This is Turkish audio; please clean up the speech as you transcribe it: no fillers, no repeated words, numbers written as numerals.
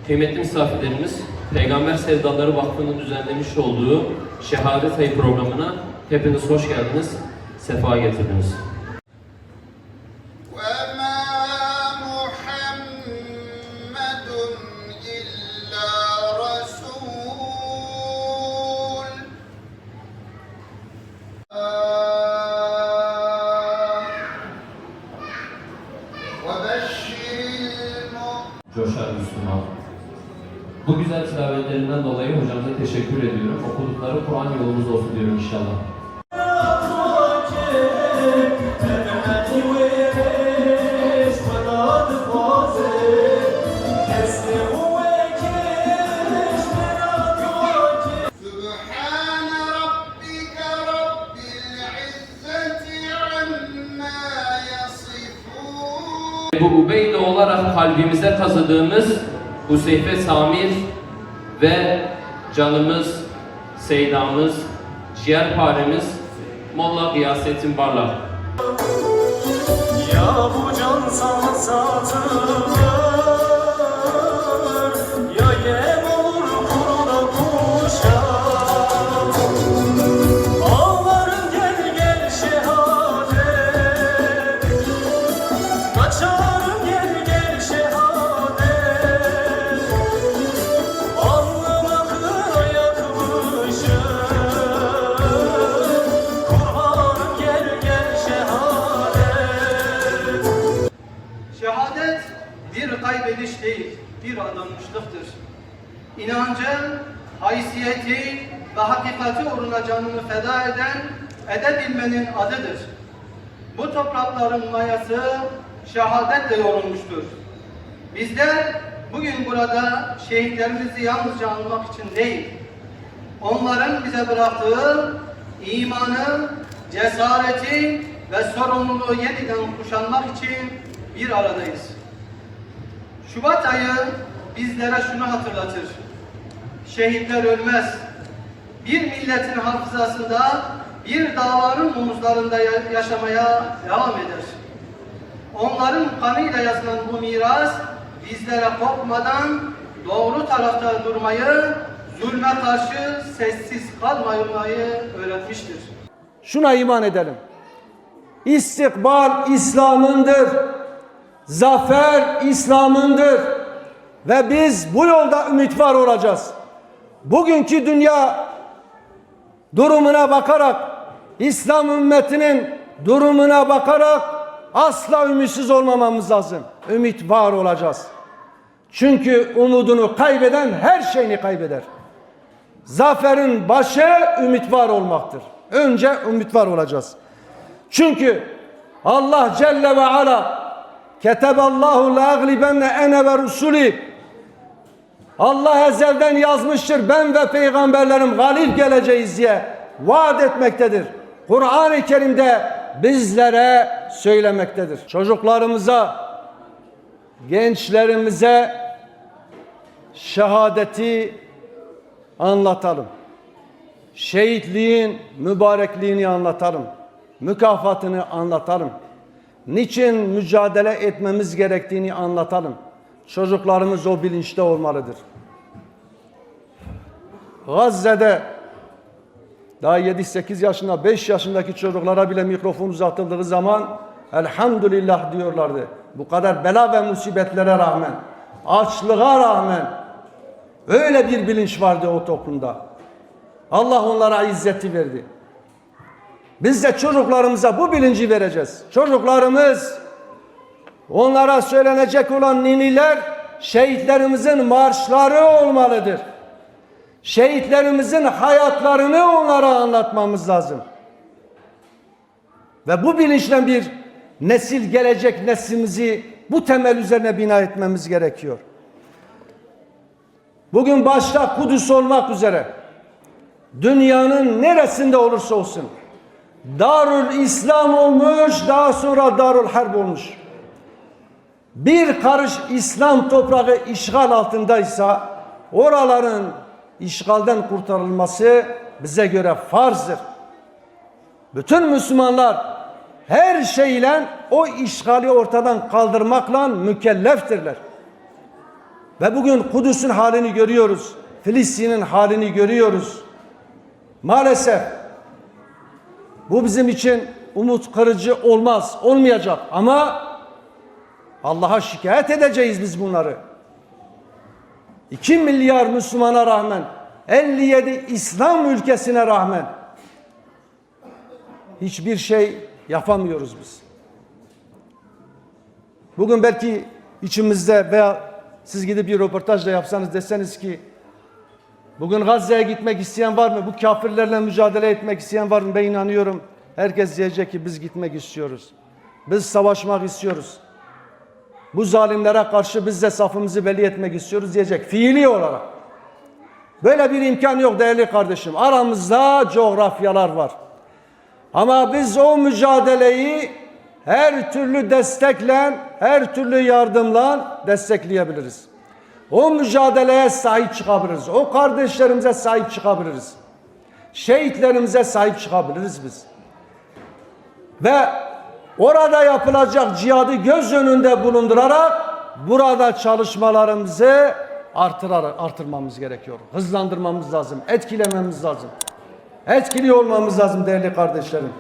Kıymetli misafirlerimiz, Peygamber Sevdaları Vakfı'nın düzenlemiş olduğu Şehadet Ayı programına hepiniz hoş geldiniz, sefa getirdiniz. Coşar Müslüman. Bu güzel tilavetlerinden dolayı hocamıza teşekkür ediyorum. Okudukları Kur'an yolumuz olsun diyorum inşallah. Bu Ubeyde olarak kalbimize kazıdığımız Huzeyfe Samir ve canımız, seydamız, ciğerparemiz Molla Gıyasettin Barlak. Ya bu can sana satılır, ya yem olur kuruna kuşa. Ağlarım gel gel şehadet, kaçarım gel gel şehadet. Alnıma kına yakmışım, kurbanım gel gel şehadet. Şehadet bir kaybediş değil, bir adanmışlıktır. İnancın, haysiyeti ve hakikati uğruna canını feda edebilmenin adıdır. Bu toprakların mayası şehadetle yoğrulmuştur. Bizler bugün burada şehitlerimizi yalnızca anmak için değil, onların bize bıraktığı imanı, cesareti ve sorumluluğu yeniden kuşanmak için bir aradayız. Şubat ayı bizlere şunu hatırlatır: şehitler ölmez. Bir milletin hafızasında, bir davanın omuzlarında yaşamaya devam eder. Onların kanıyla yazılan bu miras bizlere korkmadan doğru tarafta durmayı, zulme karşı sessiz kalmayı öğretmiştir. Şuna iman edelim: İstikbal İslam'ındır, zafer İslam'ındır ve biz bu yolda ümit var olacağız. Bugünkü dünya durumuna bakarak, İslam ümmetinin durumuna bakarak asla ümitsiz olmamamız lazım. Ümit var olacağız. Çünkü umudunu kaybeden her şeyini kaybeder. Zaferin başı ümit var olmaktır. Önce ümit var olacağız. Çünkü Allah Celle ve Ala Keteballahu la aglibenne ene ve rusuli, Allah ezelden yazmıştır, ben ve peygamberlerim galip geleceğiz diye vaat etmektedir. Kur'an-ı Kerim'de bizlere söylemektedir. Çocuklarımıza, gençlerimize şehadeti anlatalım. Şehitliğin mübarekliğini anlatalım. Mükafatını anlatalım. Niçin mücadele etmemiz gerektiğini anlatalım. Çocuklarımız o bilinçte olmalıdır. Gazze'de daha 7-8 yaşında, 5 yaşındaki çocuklara bile mikrofon uzatıldığı zaman elhamdülillah diyorlardı. Bu kadar bela ve musibetlere rağmen, açlığa rağmen öyle bir bilinç vardı o toplumda. Allah onlara izzeti verdi. Biz de çocuklarımıza bu bilinci vereceğiz. Çocuklarımız, onlara söylenecek olan niniler şehitlerimizin marşları olmalıdır. Şehitlerimizin hayatlarını onlara anlatmamız lazım. Ve bu bilinçle bir nesil gelecek, neslimizi bu temel üzerine bina etmemiz gerekiyor. Bugün başta Kudüs olmak üzere dünyanın neresinde olursa olsun Darül İslam olmuş, daha sonra Darül Harp olmuş. Bir karış İslam toprağı işgal altındaysa oraların işgalden kurtarılması bize göre farzdır. Bütün Müslümanlar her şeyle o işgali ortadan kaldırmakla mükelleftirler. Ve bugün Kudüs'ün halini görüyoruz. Filistin'in halini görüyoruz. Maalesef bu bizim için umut kırıcı olmaz, olmayacak. Ama Allah'a şikayet edeceğiz biz bunları. 2 milyar Müslümana rağmen, 57 İslam ülkesine rağmen hiçbir şey yapamıyoruz biz. Bugün belki içimizde veya siz gidip bir röportaj da yapsanız, deseniz ki bugün Gazze'ye gitmek isteyen var mı? Bu kafirlerle mücadele etmek isteyen var mı? Ben inanıyorum herkes diyecek ki biz gitmek istiyoruz. Biz savaşmak istiyoruz. Bu zalimlere karşı biz de safımızı belli etmek istiyoruz diyecek. Fiili olarak. Böyle bir imkan yok değerli kardeşim. Aramızda coğrafyalar var. Ama biz o mücadeleyi her türlü destekle, her türlü yardımla destekleyebiliriz. O mücadeleye sahip çıkabiliriz. O kardeşlerimize sahip çıkabiliriz. Şehitlerimize sahip çıkabiliriz biz. Ve orada yapılacak cihadı göz önünde bulundurarak burada çalışmalarımızı artırmamız gerekiyor. Hızlandırmamız lazım, etkilememiz lazım. Etkili olmamız lazım değerli kardeşlerim.